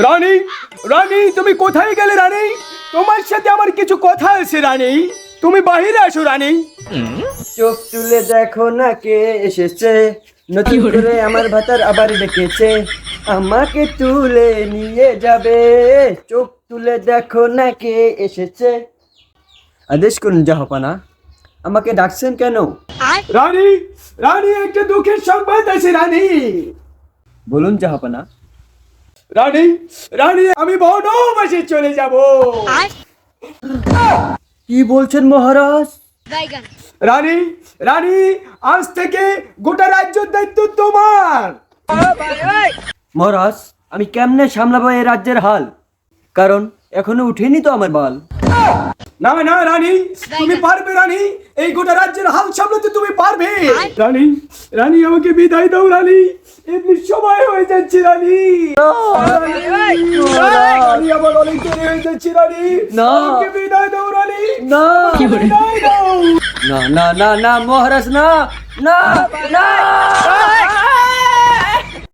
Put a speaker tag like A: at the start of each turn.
A: রানী, রানী তুমি কোথায় গেলে রানী? তোমার সাথে আমার কিছু কথা আছে রানী, তুমি বাহিরে আসো রানী।
B: চোখ তুলে দেখো না কে এসেছে, নতুন করে আমার ভাতার আবার ডেকেছে, আমাকে তুলে নিয়ে যাবে। চোখ তুলে দেখো না কে এসেছে। আদেশ করুন জাহাপানা, আমাকে ডাকছেন কেন?
A: রানী, রানী একটা দুঃখের সংবাদ আছে রানী।
B: বলুন জাহাপানা।
A: রানী, রানী আমি বনবাসে চলে যাব।
B: কি বলছেন মহারাজ?
A: রানী, রানী আজ থেকে গোটা রাজ্যের দায়িত্ব তোমার।
B: মহারাজ, আমি কেমনে সামলাবো এই রাজ্যের হাল? কারণ এখনো উঠেনি তো আমার বাল।
A: না না রানী, তুমি পারবে রানী, এই গোটা রাজ্যের হাল সামলাতে তুমি পারবে। রানী, রানী আমাকে বিদায় দাও রানী, এমনি সময় হয়ে যাচ্ছে রানী। রানী আমার অনেক দেরি হয়ে যাচ্ছে রানী,
B: না।
A: আমাকে বিদায় দাও রানী,
B: না
A: বিদায় দাও।
B: না না না না মহারাজ, না না না।